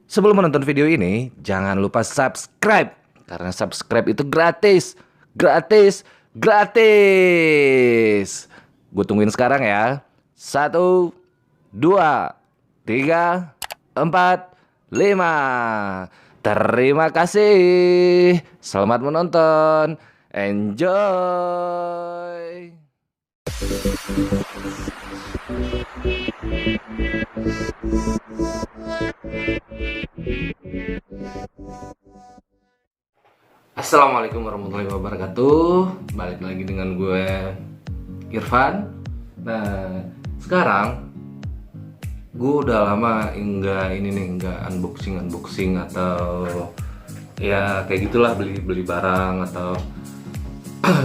Sebelum menonton video ini, jangan lupa subscribe. Karena subscribe itu gratis. Gratis. Gratis. Gue tungguin sekarang ya. 1, 2, 3, 4, 5. Terima kasih. Selamat menonton. Enjoy. Assalamualaikum warahmatullahi wabarakatuh. Balik lagi dengan gue Irfan. Nah, sekarang gue udah lama enggak unboxing atau ya kayak gitulah, beli barang atau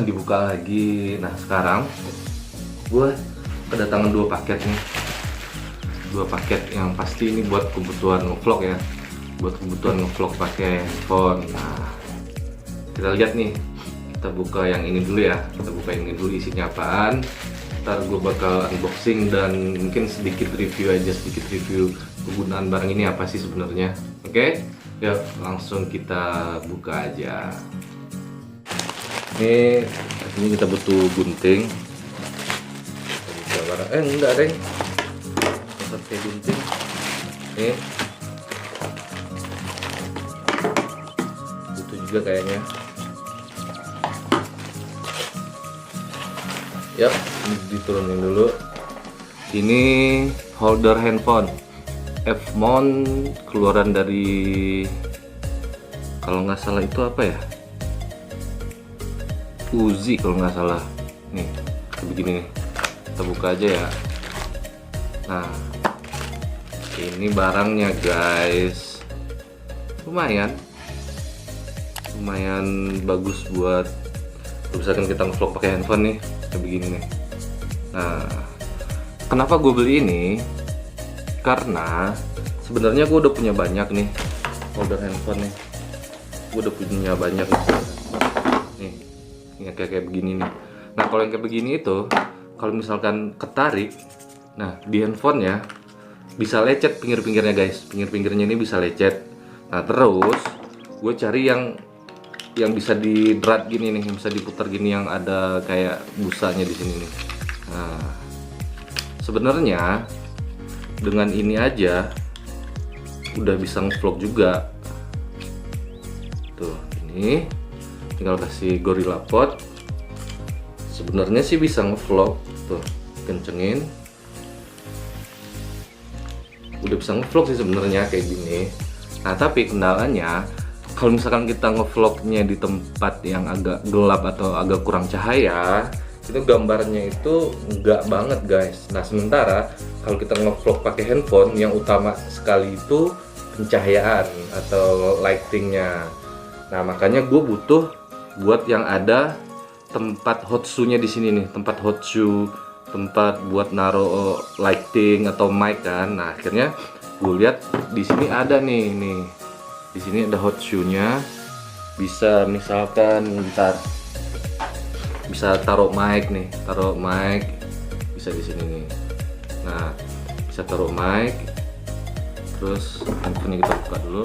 dibuka lagi. Nah, sekarang gue kedatangan dua paket nih. Dua paket yang pasti ini buat kebutuhan ngevlog ya. Buat kebutuhan ngevlog pakai handphone. Nah, kita lihat nih, kita buka yang ini dulu ya. Kita buka yang ini dulu, isinya apaan. Ntar gue bakal unboxing dan mungkin sedikit review kegunaan barang ini apa sih sebenarnya. Oke, yuk langsung kita buka aja. Ini kita butuh gunting. Kita buka barang. Enggak deng, pakai gunting. Nih, butuh juga kayaknya. Yap, ini diturunin dulu. Ini holder handphone F-mount, keluaran dari, kalau nggak salah itu apa ya, Uzi kalau nggak salah. Nih, begini nih. Kita buka aja ya. Nah, ini barangnya guys. Lumayan bagus buat misalkan kita ngevlog pakai handphone nih, kayak begini nih. Nah, kenapa gue beli ini? Karena sebenarnya gue udah punya banyak nih holder handphone nih. Gue udah punya banyak nih. Ini kayak begini nih. Nah, kalau yang kayak begini itu, kalau misalkan ketarik, nah di handphone ya bisa lecet pinggir-pinggirnya guys. Pinggir-pinggirnya ini bisa lecet. Nah, terus gue cari yang bisa didrat gini nih, yang bisa diputar gini, yang ada kayak busanya di sini nih. Nah, sebenarnya dengan ini aja udah bisa ngevlog juga. Tuh, ini tinggal kasih Gorilla Pod. Sebenarnya sih bisa ngevlog. Tuh, kencengin. Udah bisa ngevlog sih sebenarnya kayak gini. Nah, tapi kendalanya kalau misalkan kita ngevlognya di tempat yang agak gelap atau agak kurang cahaya, itu gambarnya itu enggak banget guys. Nah, sementara kalau kita ngevlog pakai handphone, yang utama sekali itu pencahayaan atau lightingnya. Nah, makanya gue butuh buat yang ada tempat hot shoe-nya di sini nih, tempat hot shoe, tempat buat naro lighting atau mic kan. Nah, akhirnya gue lihat di sini ada nih. Di sini ada hot shoe-nya. Bisa misalkan ntar bisa taruh mic nih, bisa di sini nih. Nah, bisa taruh mic. Terus handphone kita buka dulu.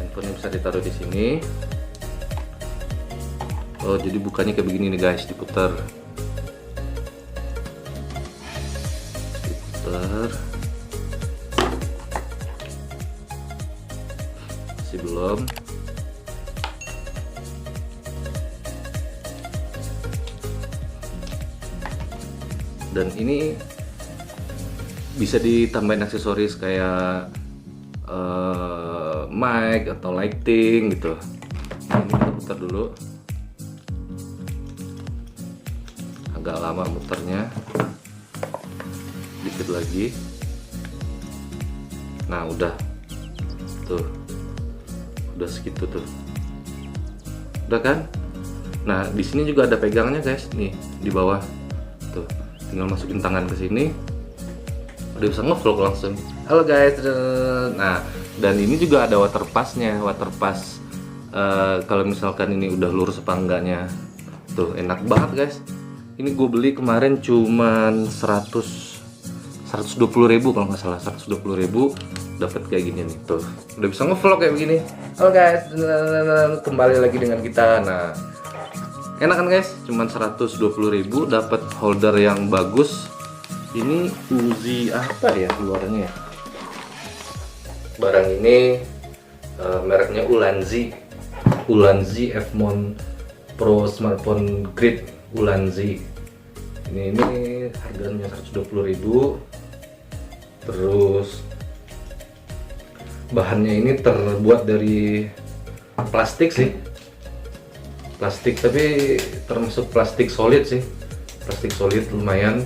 Handphone bisa ditaruh di sini. Oh, jadi bukanya kayak begini nih guys, diputar. Belum. Dan ini bisa ditambahin aksesoris kayak mic atau lighting gitu. Nah, ini kita putar dulu. Agak lama muternya. Dikit lagi. Nah, udah. Tuh. Udah segitu tuh. Udah kan? Nah, di sini juga ada pegangannya guys, nih di bawah. Tuh, tinggal masukin tangan ke sini. Udah bisa ngevlog langsung. Halo guys. Nah, dan ini juga ada water pass-nya. Water pass kalau misalkan ini udah lurus apa enggaknya. Tuh, enak banget guys. Ini gue beli kemarin cuman 100 120.000 kalau nggak salah, 120.000 dapat kayak gini nih tuh, udah bisa ngevlog kayak begini. Halo guys, kembali lagi dengan kita. Nah, enak kan guys, cuman 120.000 dapat holder yang bagus. Ini Uzi apa ya keluarannya ya? Barang ini mereknya Ulanzi F-Mount Pro Smartphone Grip Ulanzi. Ini harganya 120.000. Terus bahannya ini terbuat dari plastik sih, plastik tapi termasuk plastik solid sih, plastik solid lumayan.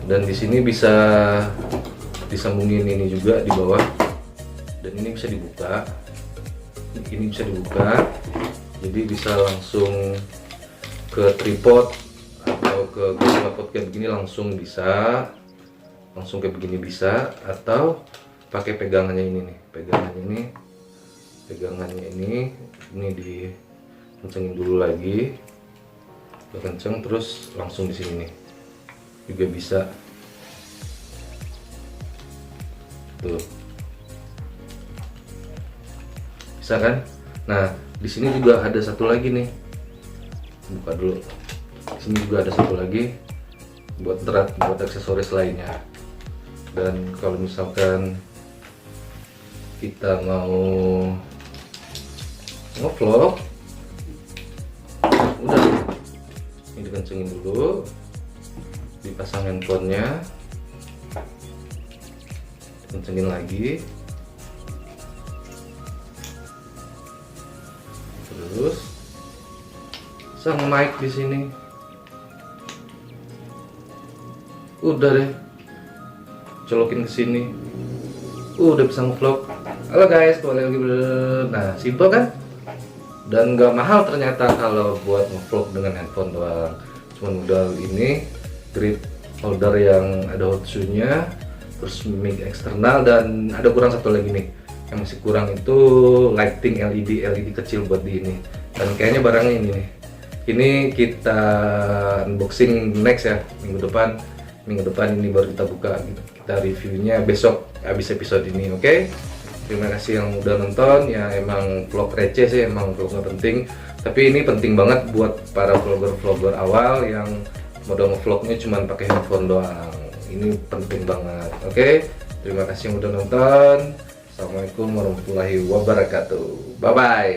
Dan di sini bisa disambungin ini juga di bawah, dan ini bisa dibuka, ini bisa dibuka, jadi bisa langsung ke tripod atau ke tripod kayak begini, langsung bisa, langsung kayak begini bisa, atau pakai pegangannya ini nih, pegangannya ini dikencengin dulu lagi, udah kenceng, terus langsung di sini nih juga bisa tuh, bisa kan? Nah, di sini juga ada satu lagi nih, buka dulu. Di sini juga ada satu lagi buat aksesoris lainnya. Dan kalau misalkan kita mau ngevlog, udah ini dikencengin dulu, dipasang handphonenya, kencengin lagi, terus sang mic di sini, udah deh, colokin ke sini, udah bisa ngevlog. Halo guys, kembali lagi. Nah, simple kan? Dan gak mahal ternyata kalau buat ngevlog dengan handphone doang. Cuman modal ini, grip holder yang ada hot shoe-nya, terus mic eksternal, dan ada kurang satu lagi nih yang masih kurang, itu lighting LED kecil buat di ini. Dan kayaknya barangnya ini nih, ini kita unboxing next ya, minggu depan ini baru kita buka, kita reviewnya besok habis episode ini. Oke? Terima kasih yang udah nonton. Ya emang vlog receh sih, emang vlognya penting, tapi ini penting banget buat para vlogger awal yang modal vlognya cuma pakai handphone doang. Ini penting banget. Oke? Terima kasih yang udah nonton. Assalamualaikum warahmatullahi wabarakatuh. Bye bye.